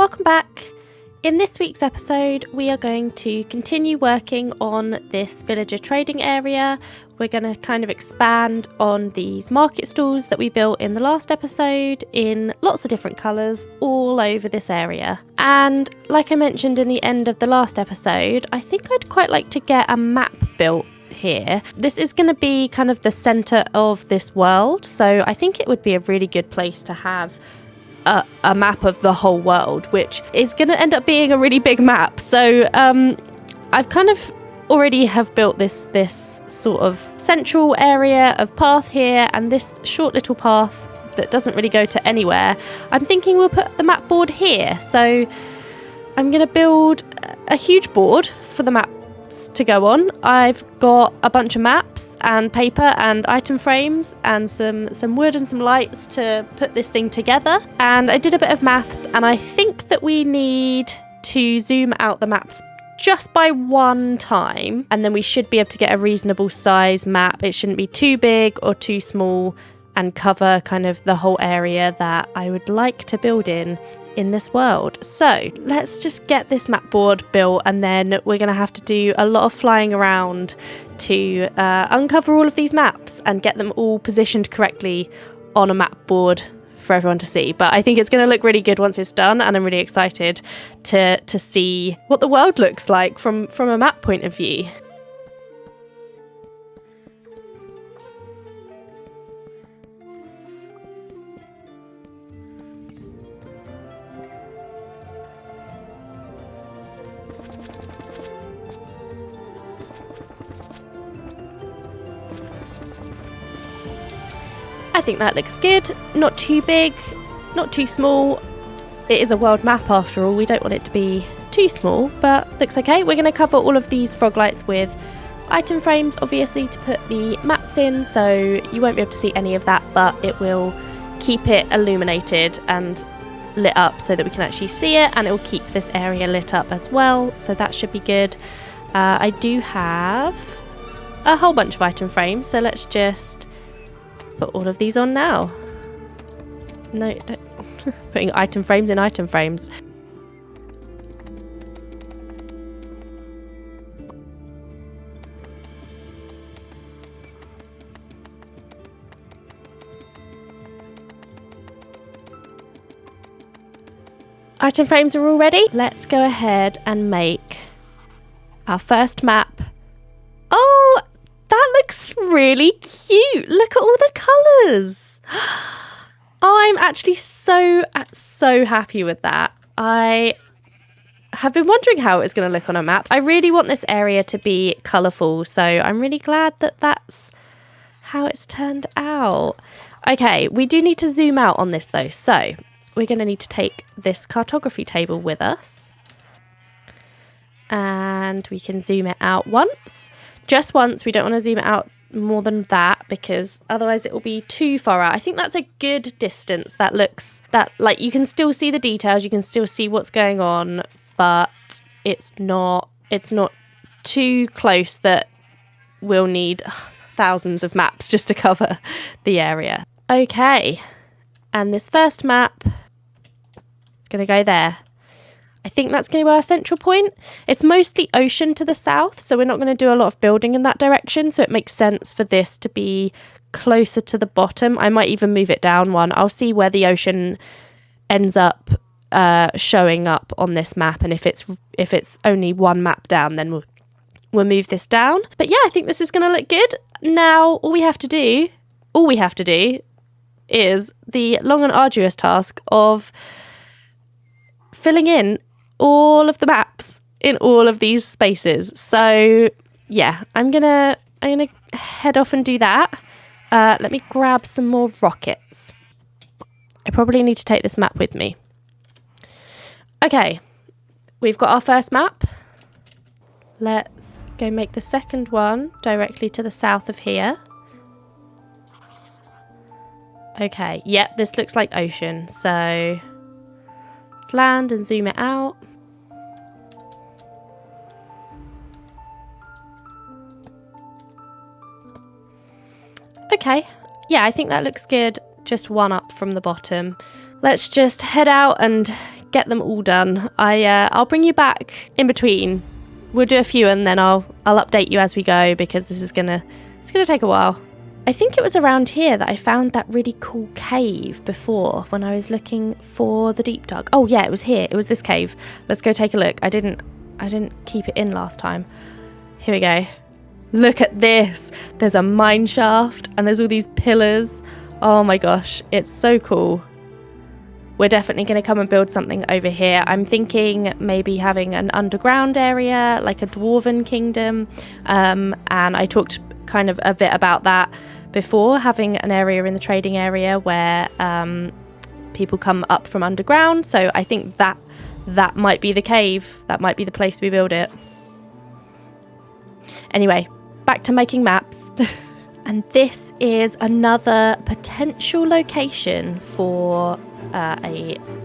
Welcome back. In this week's episode, we are going to continue working on this villager trading area. We're going to kind of expand on these market stalls that we built in the last episode in lots of different colours all over this area. And like I mentioned in the end of the last episode, I think I'd quite like to get a map built here. This is going to be kind of the centre of this world, so I think it would be a really good place to have a map of the whole world, which is going to end up being a really big map. So I've kind of already have built this sort of central area of path here, and this short little path that doesn't really go to anywhere. I'm thinking we'll put the map board here. So I'm going to build a huge board for the maps to go on. I've got a bunch of maps and paper and item frames and some wood and some lights to put this thing together. And I did a bit of maths, and I think that we need to zoom out the maps just by one time, and then we should be able to get a reasonable size map. It shouldn't be too big or too small and cover kind of the whole area that I would like to build in this world. So let's just get this map board built, and then we're going to have to do a lot of flying around to uncover all of these maps and get them all positioned correctly on a map board for everyone to see. But I think it's going to look really good once it's done, and I'm really excited to see what the world looks like from a map point of view. I think that looks good. Not too big, not too small. It is a world map after all. We don't want it to be too small, but looks okay. We're going to cover all of these frog lights with item frames, obviously, to put the maps in, so you won't be able to see any of that, but it will keep it illuminated and lit up so that we can actually see it, and it will keep this area lit up as well, so that should be good. I do have a whole bunch of item frames, so let's just put all of these on now. No, don't. Putting item frames in item frames. Item frames are all ready. Let's go ahead and make our first map. Oh, that looks really cute. Look at all the colours. Oh, I'm actually so happy with that. I have been wondering how it's going to look on a map. I really want this area to be colourful, so I'm really glad that that's how it's turned out. Okay, we do need to zoom out on this though, so we're going to need to take this cartography table with us. And we can zoom it out once. Just once. We don't want to zoom it out more than that, because otherwise it will be too far out. I think that's a good distance. That looks, that like you can still see the details, you can still see what's going on, but it's not too close that we'll need thousands of maps just to cover the area. Okay, and this first map is going to go there. I think that's going to be our central point. It's mostly ocean to the south, so we're not going to do a lot of building in that direction, so it makes sense for this to be closer to the bottom. I might even move it down one. I'll see where the ocean ends up showing up on this map, and if it's only one map down, then we'll move this down. But yeah, I think this is going to look good. Now, all we have to do is the long and arduous task of filling in all of the maps in all of these spaces. So yeah, I'm gonna head off and do that. Let me grab some more rockets. I probably need to take this map with me. Okay, we've got our first map. Let's go make the second one directly to the south of here. Okay, yep, this looks like ocean, so let's land and zoom it out. Okay, yeah, I think that looks good. Just one up from the bottom. Let's just head out and get them all done. I'll bring you back in between. We'll do a few and then I'll update you as we go, because this is gonna take a while. I think it was around here that I found that really cool cave before when I was looking for the deep dark. Oh yeah, it was here. It was this cave. Let's go take a look. I didn't keep it in last time. Here we go. Look at this. There's a mine shaft and there's all these pillars. Oh my gosh, it's so cool. We're definitely going to come and build something over here. I'm thinking maybe having an underground area, like a dwarven kingdom. And I talked kind of a bit about that before, having an area in the trading area where people come up from underground. So I think that might be the cave. That might be the place we build it. Anyway, back to making maps. And this is another potential location for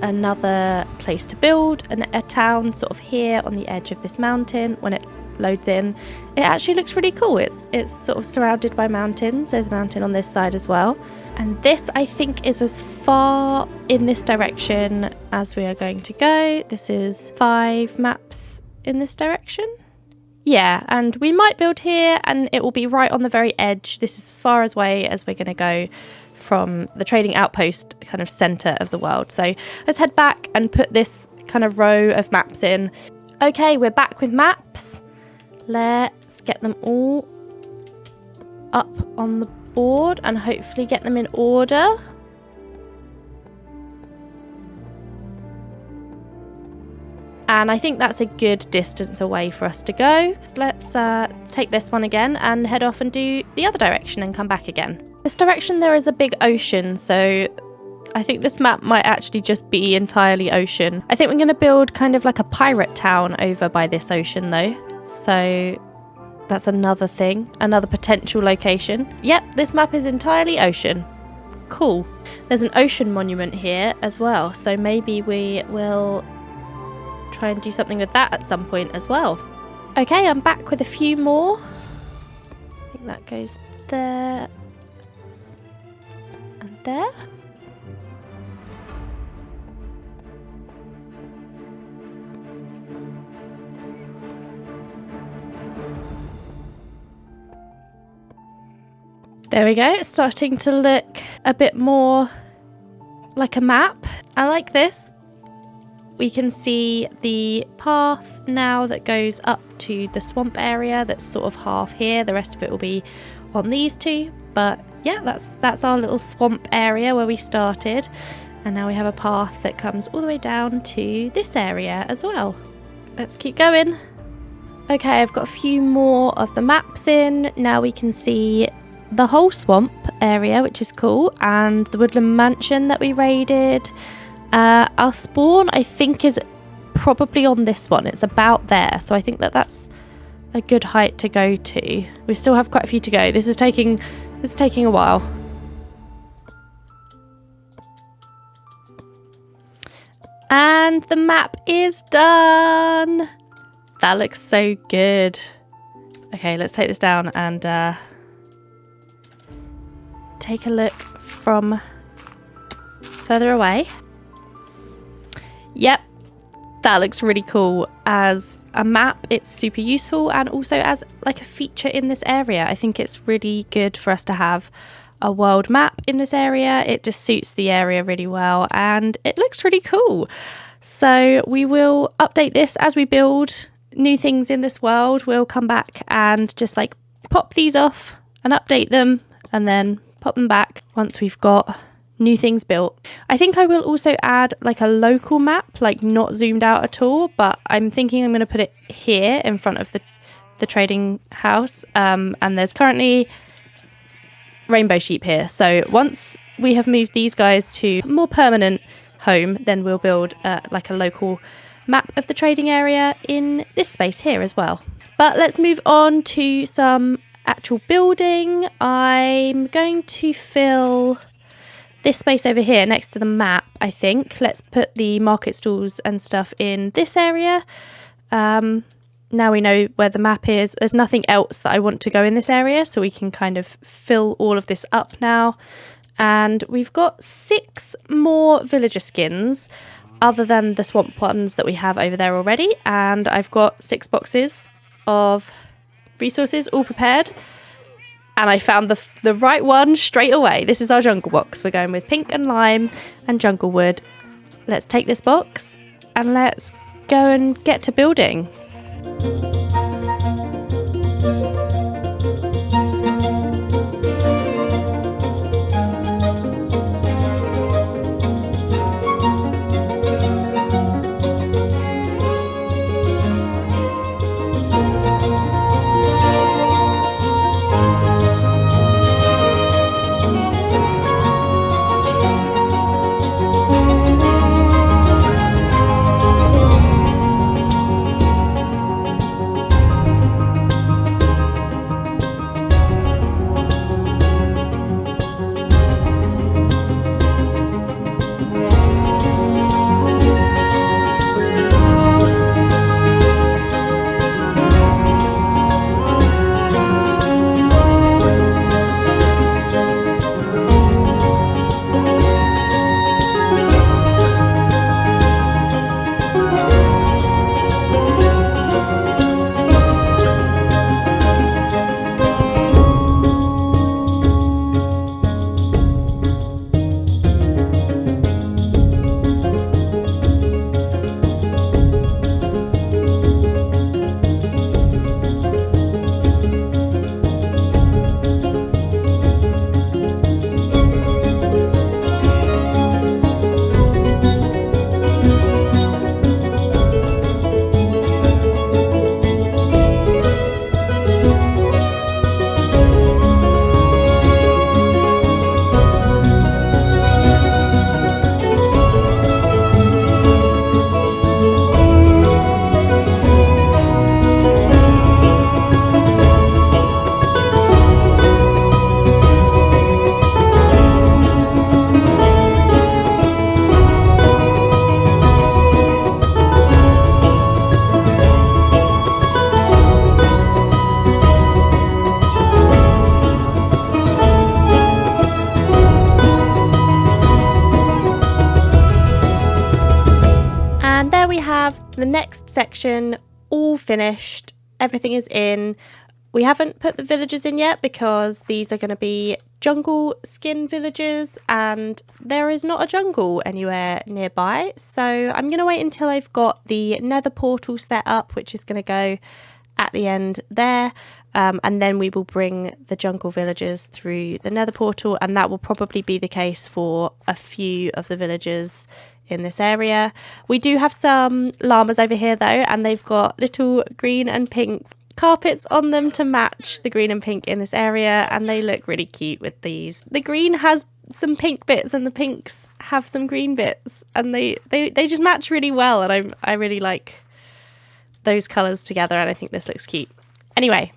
another place to build a town, sort of here on the edge of this mountain. When it loads in, it actually looks really cool. It's sort of surrounded by mountains. There's a mountain on this side as well. And this, I think, is as far in this direction as we are going to go. This is 5 maps in this direction. Yeah, and we might build here and it will be right on the very edge. This is as far away as we're going to go from the trading outpost kind of center of the world. So let's head back and put this kind of row of maps in. Okay, we're back with maps. Let's get them all up on the board and hopefully get them in order. And I think that's a good distance away for us to go. So let's take this one again and head off and do the other direction and come back again. This direction there is a big ocean, so I think this map might actually just be entirely ocean. I think we're going to build kind of like a pirate town over by this ocean though. So that's another thing, another potential location. Yep, this map is entirely ocean. Cool. There's an ocean monument here as well, so maybe we will try and do something with that at some point as well. Okay, I'm back with a few more. I think that goes there and there. There we go. It's starting to look a bit more like a map. I like this. We can see the path now that goes up to the swamp area that's sort of half here. The rest of it will be on these two. But yeah, that's our little swamp area where we started. And now we have a path that comes all the way down to this area as well. Let's keep going. Okay, I've got a few more of the maps in. Now we can see the whole swamp area, which is cool. And the woodland mansion that we raided. Our spawn, I think, is probably on this one. It's about there, so I think that's a good height to go to. We still have quite a few to go. This is taking a while. And the map is done. That looks so good. Okay, let's take this down and take a look from further away. Yep, that looks really cool. As a map, it's super useful, and also as like a feature in this area. I think it's really good for us to have a world map in this area. It just suits the area really well, and it looks really cool. So we will update this as we build new things in this world. We'll come back and just like pop these off and update them, and then pop them back once we've got new things built. I think I will also add like a local map, like not zoomed out at all, but I'm thinking I'm going to put it here in front of the trading house. And there's currently rainbow sheep here. So once we have moved these guys to a more permanent home, then we'll build like a local map of the trading area in this space here as well. But let's move on to some actual building. I'm going to fill this space over here next to the map, I think. Let's put the market stalls and stuff in this area. Now we know where the map is. There's nothing else that I want to go in this area, so we can kind of fill all of this up now. And we've got 6 more villager skins. other than the swamp ones that we have over there already. And I've got 6 boxes of resources all prepared. And I found the right one straight away. This is our jungle box. We're going with pink and lime and jungle wood. Let's take this box and let's go and get to building. And there we have the next section all finished. Everything is in. We haven't put the villagers in yet because these are going to be jungle skin villagers and there is not a jungle anywhere nearby. So I'm going to wait until I've got the nether portal set up, which is going to go at the end there. And then we will bring the jungle villagers through the nether portal, and that will probably be the case for a few of the villagers in this area. We do have some llamas over here though, and they've got little green and pink carpets on them to match the green and pink in this area, and they look really cute with these. The green has some pink bits and the pinks have some green bits, and they just match really well, and I really like those colours together, and I think this looks cute. Anyway,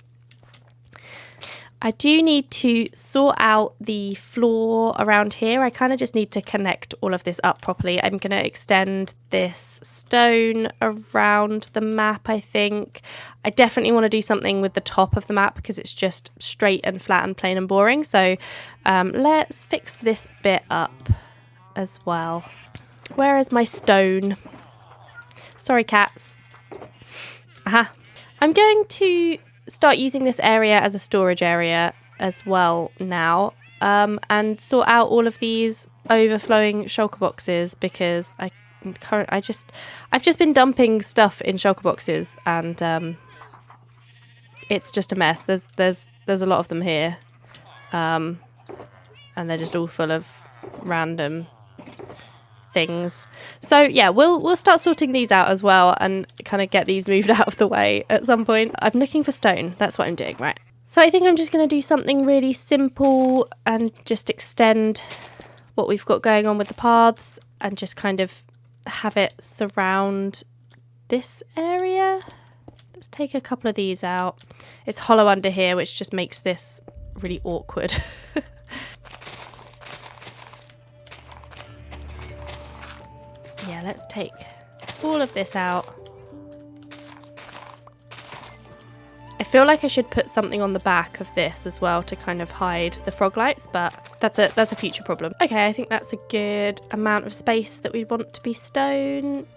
I do need to sort out the floor around here. I kind of just need to connect all of this up properly. I'm going to extend this stone around the map, I think. I definitely want to do something with the top of the map because it's just straight and flat and plain and boring. So let's fix this bit up as well. Where is my stone? Sorry, cats. Aha. I'm going to start using this area as a storage area as well now, and sort out all of these overflowing shulker boxes because I've just been dumping stuff in shulker boxes, and it's just a mess. There's a lot of them here, and they're just all full of random things. So yeah, we'll start sorting these out as well and kind of get these moved out of the way at some point. I'm looking for stone. That's what I'm doing, right? So I think I'm just going to do something really simple and just extend what we've got going on with the paths and just kind of have it surround this area. Let's take a couple of these out. It's hollow under here, which just makes this really awkward. Yeah, let's take all of this out. I feel like I should put something on the back of this as well to kind of hide the frog lights, but that's a future problem. Okay, I think that's a good amount of space that we want to be stone.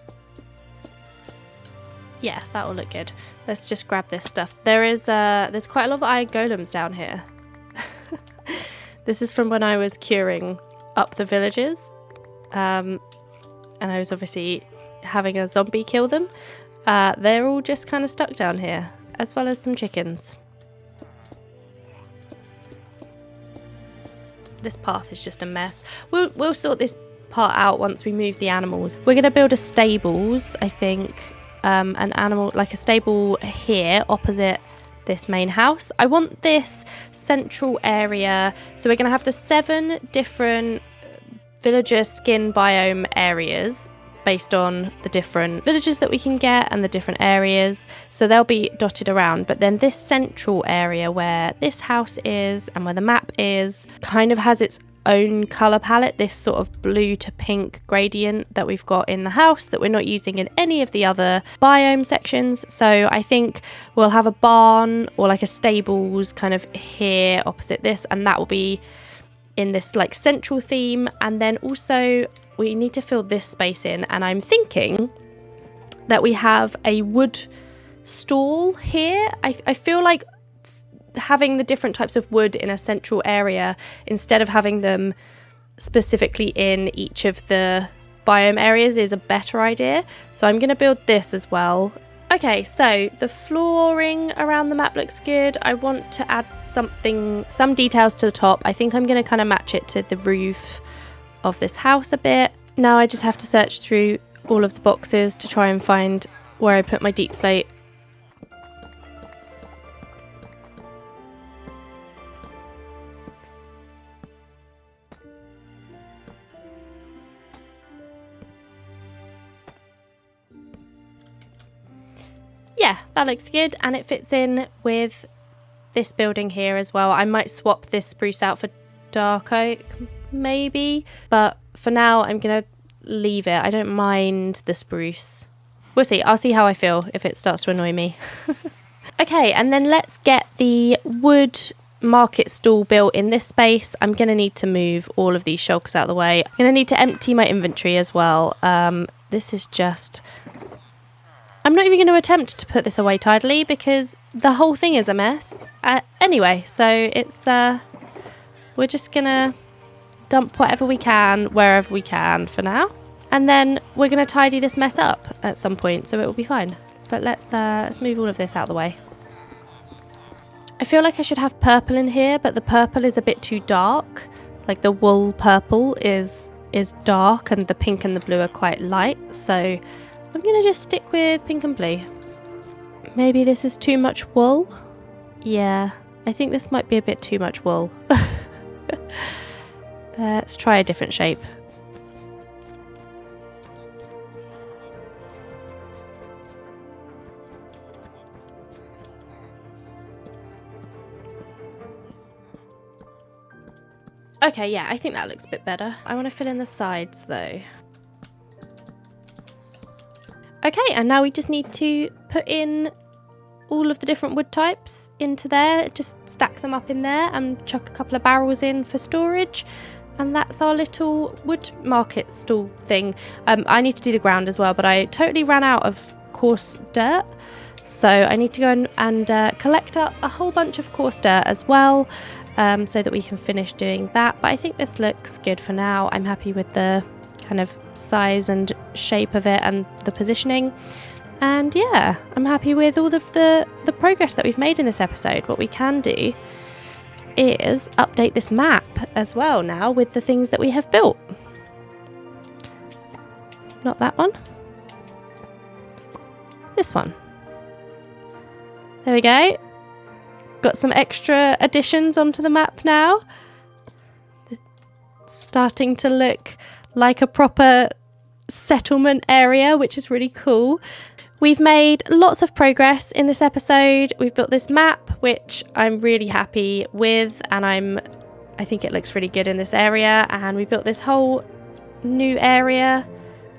Yeah, that will look good. Let's just grab this stuff. There's quite a lot of iron golems down here. This is from when I was curing up the villages. And I was obviously having a zombie kill them. They're all just kind of stuck down here, as well as some chickens. This path is just a mess. We'll sort this part out once we move the animals. We're going to build a stables, I think. An animal, like a stable here opposite this main house. I want this central area. So we're going to have the 7 different villager skin biome areas based on the different villages that we can get and the different areas. So they'll be dotted around. But then this central area where this house is and where the map is kind of has its own colour palette, this sort of blue to pink gradient that we've got in the house that we're not using in any of the other biome sections. So I think we'll have a barn or like a stables kind of here opposite this, and that will be in this like central theme. And then also we need to fill this space in, and I'm thinking that we have a wood stall here. I feel like having the different types of wood in a central area instead of having them specifically in each of the biome areas is a better idea. So I'm going to build this as well. Okay, so the flooring around the map looks good. I want to add some details to the top. I think I'm going to kind of match it to the roof of this house a bit. Now I just have to search through all of the boxes to try and find where I put my deep slate. Yeah, that looks good, and it fits in with this building here as well. I might swap this spruce out for dark oak, maybe, but for now I'm gonna leave it. I don't mind the spruce. We'll see. I'll see how I feel if it starts to annoy me. Okay, and then let's get the wood market stall built in this space. I'm gonna need to move all of these shulkers out of the way. I'm gonna need to empty my inventory as well. This is just... I'm not even going to attempt to put this away tidily because the whole thing is a mess. Anyway, so it's we're just going to dump whatever we can wherever we can for now. And then we're going to tidy this mess up at some point, so it will be fine. But let's move all of this out of the way. I feel like I should have purple in here, but the purple is a bit too dark. Like the wool purple is dark and the pink and the blue are quite light, so I'm going to just stick with pink and blue. Maybe this is too much wool? Yeah, I think this might be a bit too much wool. Let's try a different shape. Okay, yeah, I think that looks a bit better. I want to fill in the sides though. Okay, and now we just need to put in all of the different wood types into there. Just stack them up in there and chuck a couple of barrels in for storage. And that's our little wood market stall thing. I need to do the ground as well, but I totally ran out of coarse dirt. So I need to go and collect up a whole bunch of coarse dirt as well, so that we can finish doing that. But I think this looks good for now. I'm happy with the kind of size and shape of it and the positioning, and yeah, I'm happy with all of the progress that we've made in this episode. What we can do is update this map as well now with the things that we have built. Not that one, this one. There we go. Got some extra additions onto the map now. It's starting to look like a proper settlement area, which is really cool. We've made lots of progress in this episode. We've built this map, which I'm really happy with, and I think it looks really good in this area. And we built this whole new area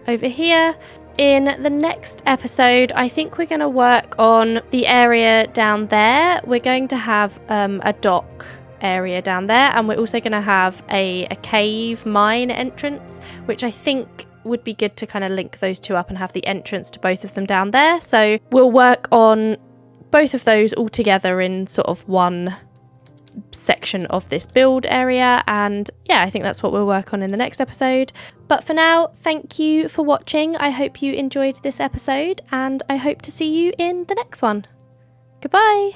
over here. In the next episode, I think we're going to work on the area down there. We're going to have a dock area down there, and we're also going to have a cave mine entrance, which I think would be good to kind of link those two up and have the entrance to both of them down there. So we'll work on both of those all together in sort of one section of this build area, and yeah, I think that's what we'll work on in the next episode. But for now, thank you for watching. I hope you enjoyed this episode, and I hope to see you in the next one. Goodbye.